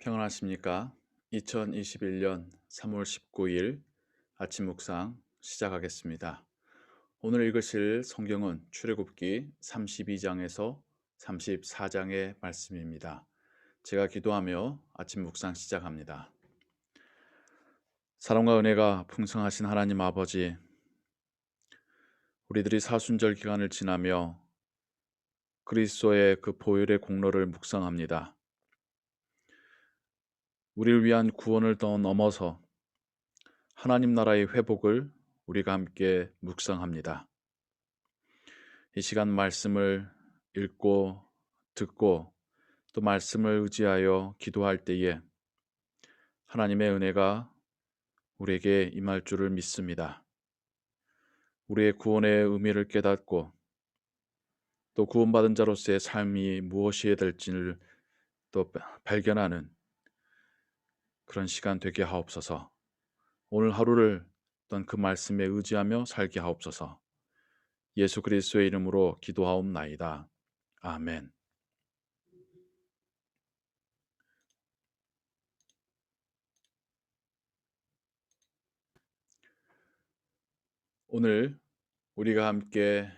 평안하십니까? 2021년 3월 19일 아침 묵상 시작하겠습니다. 오늘 읽으실 성경은 출애굽기 32장에서 34장의 말씀입니다. 제가 기도하며 아침 묵상 시작합니다. 사랑과 은혜가 풍성하신 하나님 아버지, 우리들이 사순절 기간을 지나며 그리스도의 그 보혈의 공로를 묵상합니다. 우리를 위한 구원을 더 넘어서 하나님 나라의 회복을 우리가 함께 묵상합니다. 이 시간 말씀을 읽고 듣고 또 말씀을 의지하여 기도할 때에 하나님의 은혜가 우리에게 임할 줄을 믿습니다. 우리의 구원의 의미를 깨닫고 또 구원받은 자로서의 삶이 무엇이어야 될지를 또 발견하는 그런 시간 되게 하옵소서. 오늘 하루를 어떤 그 말씀에 의지하며 살게 하옵소서. 예수 그리스도의 이름으로 기도하옵나이다. 아멘. 오늘 우리가 함께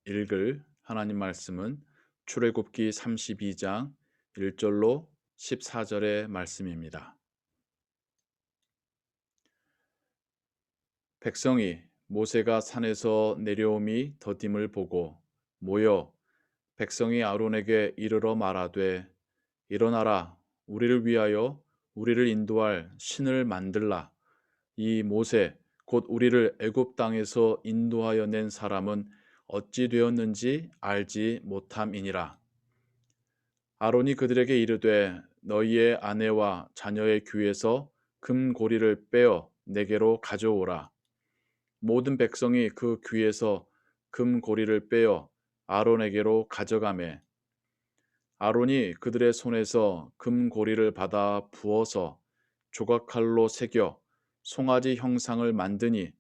읽을 하나님 말씀은 출애굽기 32장 1절로 14절의 말씀입니다. 백성이 모세가 산에서 내려옴이 더딤을 보고 모여 백성이 아론에게 이르러 말하되 일어나라 우리를 위하여 우리를 인도할 신을 만들라. 이 모세 곧 우리를 애굽 땅에서 인도하여 낸 사람은 어찌 되었는지 알지 못함이니라. 아론이 그들에게 이르되 너희의 아내와 자녀의 귀에서 금고리를 빼어 내게로 가져오라. 모든 백성이 그 귀에서 금고리를 빼어 아론에게로 가져가매 아론이 그들의 손에서 금고리를 받아 부어서 조각칼로 새겨 송아지 형상을 만드니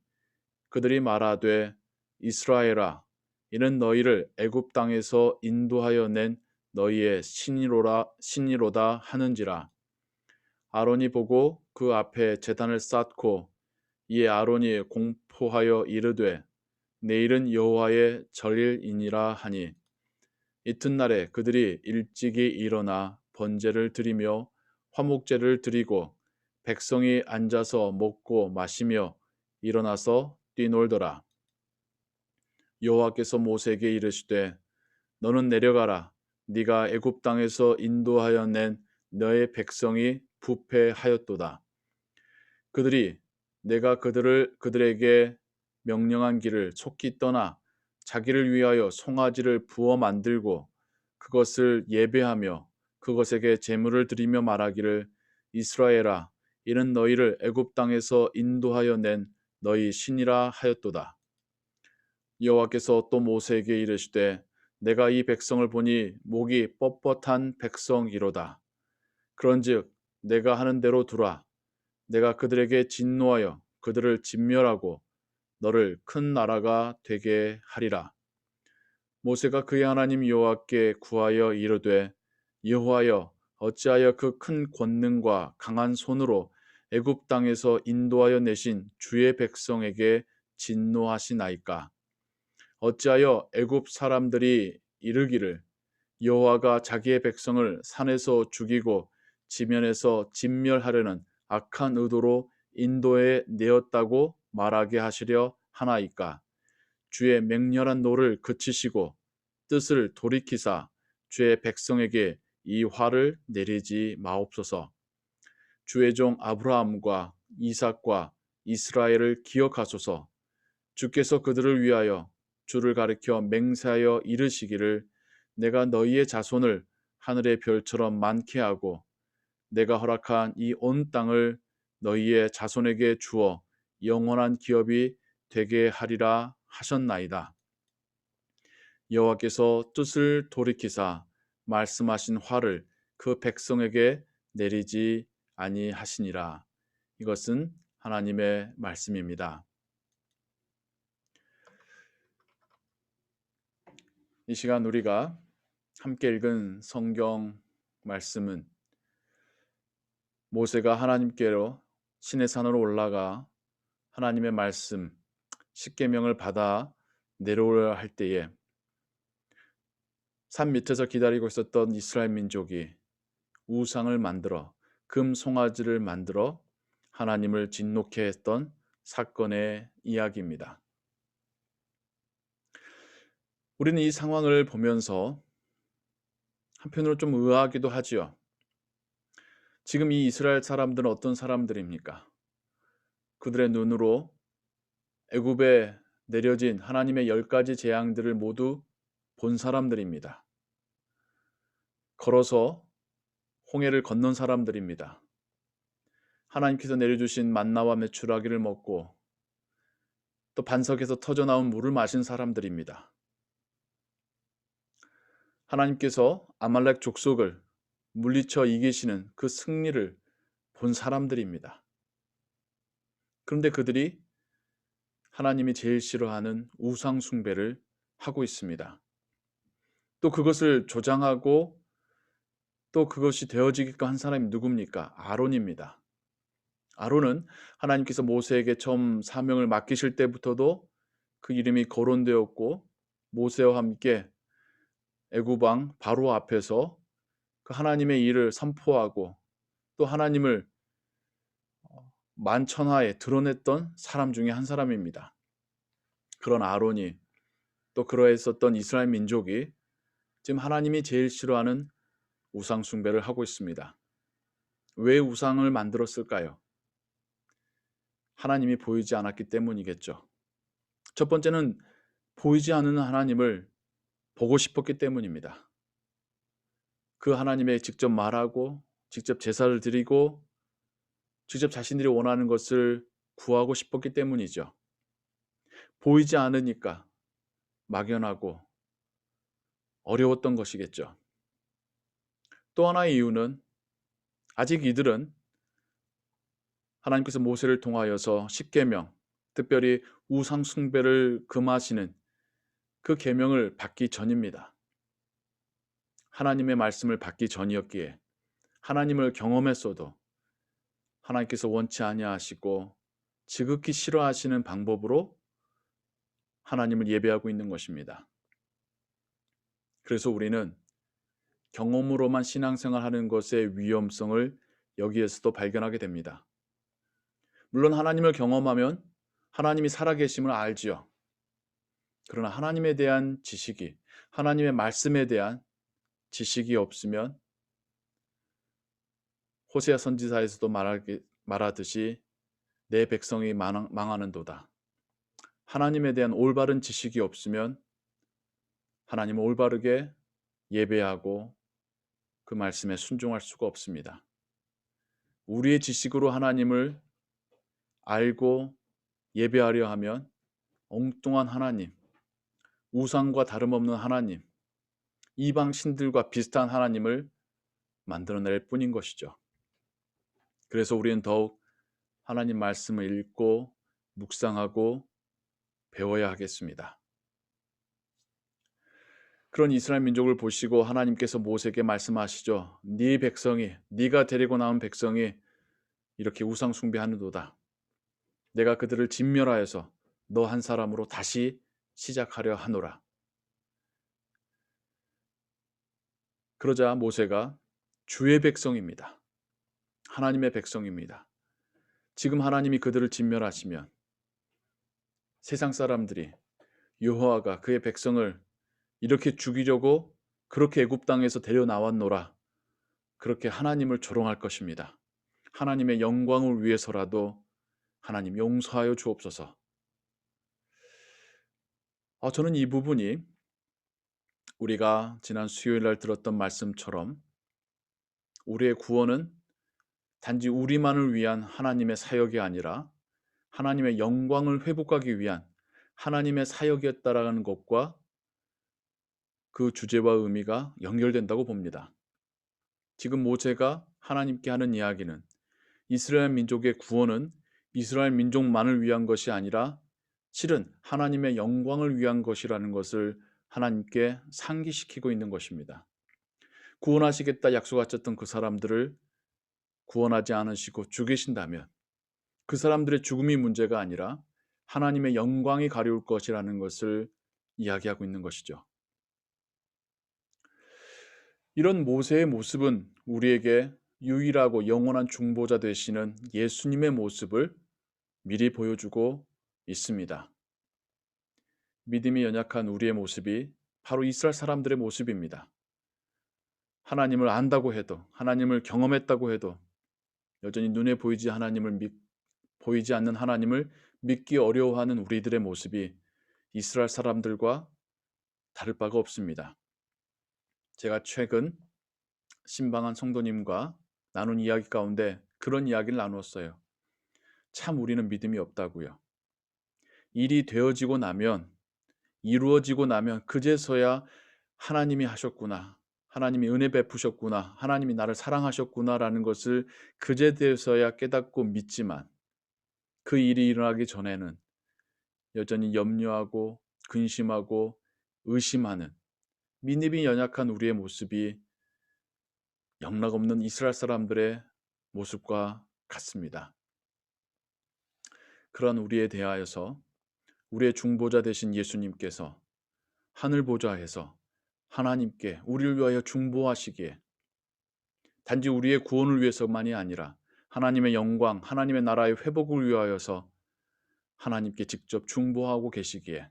그들이 말하되 이스라엘아 이는 너희를 애굽 땅에서 인도하여 낸 너희의 신이로다 하는지라. 아론이 보고 그 앞에 제단을 쌓고 이에 아론이 공포하여 이르되 내일은 여호와의 절일이니라 하니 이튿날에 그들이 일찍이 일어나 번제를 드리며 화목제를 드리고 백성이 앉아서 먹고 마시며 일어나서 뛰놀더라. 여호와께서 모세에게 이르시되 너는 내려가라. 네가 애굽 땅에서 인도하여 낸 너의 백성이 부패하였도다. 그들이 내가 그들에게 명령한 길을 속히 떠나 자기를 위하여 송아지를 부어 만들고 그것을 예배하며 그것에게 제물을 드리며 말하기를 이스라엘아 이는 너희를 애굽 땅에서 인도하여 낸 너희 신이라 하였도다. 여호와께서 또 모세에게 이르시되 내가 이 백성을 보니 목이 뻣뻣한 백성이로다. 그런즉 내가 하는 대로 두라. 내가 그들에게 진노하여 그들을 진멸하고 너를 큰 나라가 되게 하리라. 모세가 그의 하나님 여호와께 구하여 이르되 여호와여 어찌하여 그 큰 권능과 강한 손으로 애굽 땅에서 인도하여 내신 주의 백성에게 진노하시나이까. 어찌하여 애굽 사람들이 이르기를 여호와가 자기의 백성을 산에서 죽이고 지면에서 진멸하려는 악한 의도로 인도해 내었다고 말하게 하시려 하나이까. 주의 맹렬한 노를 그치시고 뜻을 돌이키사 주의 백성에게 이 화를 내리지 마옵소서. 주의 종 아브라함과 이삭과 이스라엘을 기억하소서. 주께서 그들을 위하여 주를 가리켜 맹세하여 이르시기를 내가 너희의 자손을 하늘의 별처럼 많게 하고 내가 허락한 이 온 땅을 너희의 자손에게 주어 영원한 기업이 되게 하리라 하셨나이다. 여호와께서 뜻을 돌이키사 말씀하신 화를 그 백성에게 내리지 아니하시니라. 이것은 하나님의 말씀입니다. 이 시간 우리가 함께 읽은 성경 말씀은 모세가 하나님께로 시내산으로 올라가 하나님의 말씀 십계명을 받아 내려오려 할 때에 산 밑에서 기다리고 있었던 이스라엘 민족이 우상을 만들어 금 송아지를 만들어 하나님을 진노케 했던 사건의 이야기입니다. 우리는 이 상황을 보면서 한편으로 좀 의아하기도 하지요. 지금 이 이스라엘 사람들은 어떤 사람들입니까? 그들의 눈으로 애굽에 내려진 하나님의 10가지 재앙들을 모두 본 사람들입니다. 걸어서 홍해를 건넌 사람들입니다. 하나님께서 내려주신 만나와 메추라기를 먹고 또 반석에서 터져나온 물을 마신 사람들입니다. 하나님께서 아말렉 족속을 물리쳐 이기시는 그 승리를 본 사람들입니다. 그런데 그들이 하나님이 제일 싫어하는 우상 숭배를 하고 있습니다. 또 그것을 조장하고 또 그것이 되어지게끔 한 사람이 누굽니까? 아론입니다. 아론은 하나님께서 모세에게 처음 사명을 맡기실 때부터도 그 이름이 거론되었고 모세와 함께 애굽 왕 바로 앞에서 그 하나님의 일을 선포하고 또 하나님을 만천하에 드러냈던 사람 중에 한 사람입니다. 그런 아론이 또 그러했었던 이스라엘 민족이 지금 하나님이 제일 싫어하는 우상 숭배를 하고 있습니다. 왜 우상을 만들었을까요? 하나님이 보이지 않았기 때문이겠죠. 첫 번째는 보이지 않는 하나님을 보고 싶었기 때문입니다. 그 하나님의 직접 말하고 직접 제사를 드리고 직접 자신들이 원하는 것을 구하고 싶었기 때문이죠. 보이지 않으니까 막연하고 어려웠던 것이겠죠. 또 하나의 이유는 아직 이들은 하나님께서 모세를 통하여서 십계명, 특별히 우상 숭배를 금하시는 그 계명을 받기 전입니다. 하나님의 말씀을 받기 전이었기에 하나님을 경험했어도 하나님께서 원치 아니하시고 지극히 싫어하시는 방법으로 하나님을 예배하고 있는 것입니다. 그래서 우리는 경험으로만 신앙생활하는 것의 위험성을 여기에서도 발견하게 됩니다. 물론 하나님을 경험하면 하나님이 살아계심을 알지요. 그러나 하나님에 대한 지식이, 하나님의 말씀에 대한 지식이 없으면 호세아 선지자에서도 말하듯이 내 백성이 망하는도다. 하나님에 대한 올바른 지식이 없으면 하나님을 올바르게 예배하고 그 말씀에 순종할 수가 없습니다. 우리의 지식으로 하나님을 알고 예배하려 하면 엉뚱한 하나님, 우상과 다름없는 하나님, 이방 신들과 비슷한 하나님을 만들어낼 뿐인 것이죠. 그래서 우리는 더욱 하나님 말씀을 읽고 묵상하고 배워야 하겠습니다. 그런 이스라엘 민족을 보시고 하나님께서 모세에게 말씀하시죠. 네 백성이, 네가 데리고 나온 백성이 이렇게 우상 숭배하는도다. 내가 그들을 진멸하여서 너 한 사람으로 다시 시작하려 하노라. 그러자 모세가 주의 백성입니다. 하나님의 백성입니다. 지금 하나님이 그들을 진멸하시면 세상 사람들이 여호와가 그의 백성을 이렇게 죽이려고 그렇게 애굽 땅에서 데려 나왔노라. 그렇게 하나님을 조롱할 것입니다. 하나님의 영광을 위해서라도 하나님 용서하여 주옵소서. 저는 이 부분이 우리가 지난 수요일 날 들었던 말씀처럼 우리의 구원은 단지 우리만을 위한 하나님의 사역이 아니라 하나님의 영광을 회복하기 위한 하나님의 사역이었다라는 것과 그 주제와 의미가 연결된다고 봅니다. 지금 모세가 하나님께 하는 이야기는 이스라엘 민족의 구원은 이스라엘 민족만을 위한 것이 아니라 실은 하나님의 영광을 위한 것이라는 것을 하나님께 상기시키고 있는 것입니다. 구원하시겠다 약속하셨던 그 사람들을 구원하지 않으시고 죽이신다면 그 사람들의 죽음이 문제가 아니라 하나님의 영광이 가려울 것이라는 것을 이야기하고 있는 것이죠. 이런 모세의 모습은 우리에게 유일하고 영원한 중보자 되시는 예수님의 모습을 미리 보여주고 있습니다. 믿음이 연약한 우리의 모습이 바로 이스라엘 사람들의 모습입니다. 하나님을 안다고 해도, 하나님을 경험했다고 해도 여전히 눈에 보이지 않는 하나님을 믿기 어려워하는 우리들의 모습이 이스라엘 사람들과 다를 바가 없습니다. 제가 최근 신방한 성도님과 나눈 이야기 가운데 그런 이야기를 나누었어요. 참 우리는 믿음이 없다고요. 일이 되어지고 나면, 이루어지고 나면 그제서야 하나님이 하셨구나, 하나님이 은혜 베푸셨구나, 하나님이 나를 사랑하셨구나라는 것을 그제서야 깨닫고 믿지만 그 일이 일어나기 전에는 여전히 염려하고 근심하고 의심하는 믿음이 연약한 우리의 모습이 영락없는 이스라엘 사람들의 모습과 같습니다. 그런 우리에 대하여서 우리의 중보자 되신 예수님께서 하늘 보좌에서 하나님께 우리를 위하여 중보하시기에 단지 우리의 구원을 위해서만이 아니라 하나님의 영광, 하나님의 나라의 회복을 위하여서 하나님께 직접 중보하고 계시기에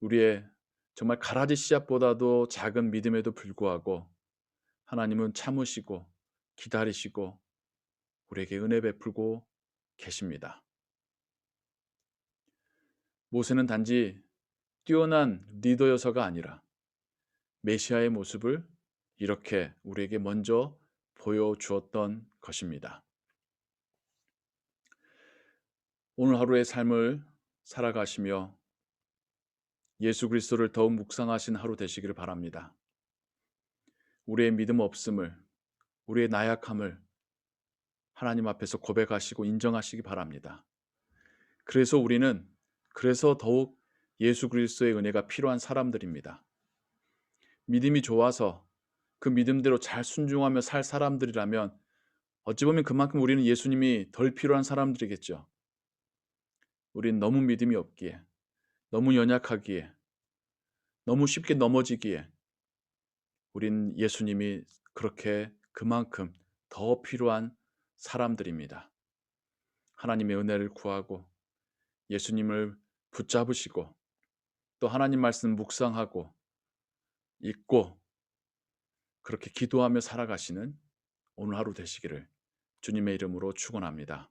우리의 정말 가라지 씨앗보다도 작은 믿음에도 불구하고 하나님은 참으시고 기다리시고 우리에게 은혜 베풀고 계십니다. 모세는 단지 뛰어난 리더여서가 아니라 메시아의 모습을 이렇게 우리에게 먼저 보여주었던 것입니다. 오늘 하루의 삶을 살아가시며 예수 그리스도를 더욱 묵상하신 하루 되시기를 바랍니다. 우리의 믿음 없음을, 우리의 나약함을 하나님 앞에서 고백하시고 인정하시기 바랍니다. 그래서 더욱 예수 그리스도의 은혜가 필요한 사람들입니다. 믿음이 좋아서 그 믿음대로 잘 순종하며 살 사람들이라면 어찌 보면 그만큼 우리는 예수님이 덜 필요한 사람들이겠죠. 우린 너무 믿음이 없기에, 너무 연약하기에, 너무 쉽게 넘어지기에 우린 예수님이 그렇게 그만큼 더 필요한 사람들입니다. 하나님의 은혜를 구하고 예수님을 붙잡으시고 또 하나님 말씀 묵상하고 읽고 그렇게 기도하며 살아가시는 오늘 하루 되시기를 주님의 이름으로 축원합니다.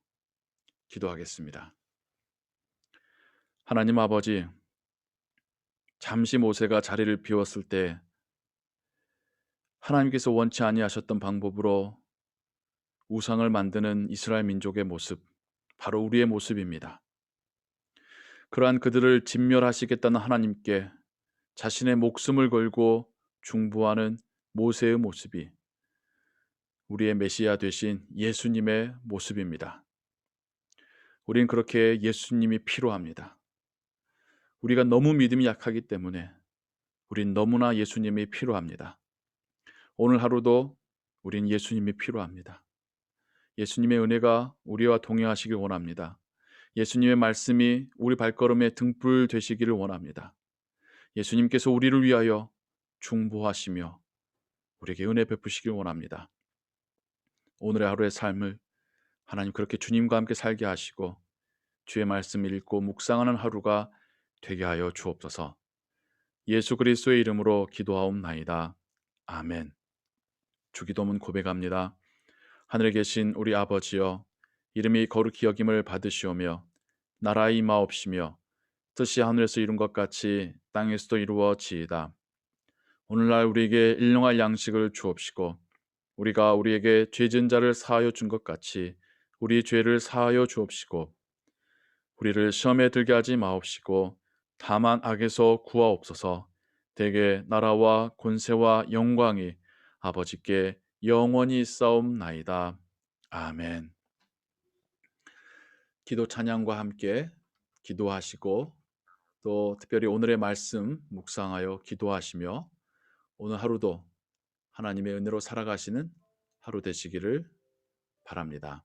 기도하겠습니다. 하나님 아버지, 잠시 모세가 자리를 비웠을 때 하나님께서 원치 아니하셨던 방법으로 우상을 만드는 이스라엘 민족의 모습, 바로 우리의 모습입니다. 그러한 그들을 진멸하시겠다는 하나님께 자신의 목숨을 걸고 중보하는 모세의 모습이 우리의 메시아 되신 예수님의 모습입니다. 우린 그렇게 예수님이 필요합니다. 우리가 너무 믿음이 약하기 때문에 우린 너무나 예수님이 필요합니다. 오늘 하루도 우린 예수님이 필요합니다. 예수님의 은혜가 우리와 동행하시길 원합니다. 예수님의 말씀이 우리 발걸음에 등불 되시기를 원합니다. 예수님께서 우리를 위하여 중보하시며 우리에게 은혜 베푸시길 원합니다. 오늘의 하루의 삶을 하나님 그렇게 주님과 함께 살게 하시고 주의 말씀을 읽고 묵상하는 하루가 되게 하여 주옵소서. 예수 그리스도의 이름으로 기도하옵나이다. 아멘. 주기도문 고백합니다. 하늘에 계신 우리 아버지여, 이름이 거룩히 여김을 받으시오며 나라의 임하옵시며 뜻이 하늘에서 이룬 것 같이 땅에서도 이루어지이다. 오늘날 우리에게 일용할 양식을 주옵시고 우리가 우리에게 죄진 자를 사하여 준 것 같이 우리 죄를 사하여 주옵시고 우리를 시험에 들게 하지 마옵시고 다만 악에서 구하옵소서. 대개 나라와 권세와 영광이 아버지께 영원히 있사옵나이다. 아멘. 기도 찬양과 함께 기도하시고 또 특별히 오늘의 말씀 묵상하여 기도하시며 오늘 하루도 하나님의 은혜로 살아가시는 하루 되시기를 바랍니다.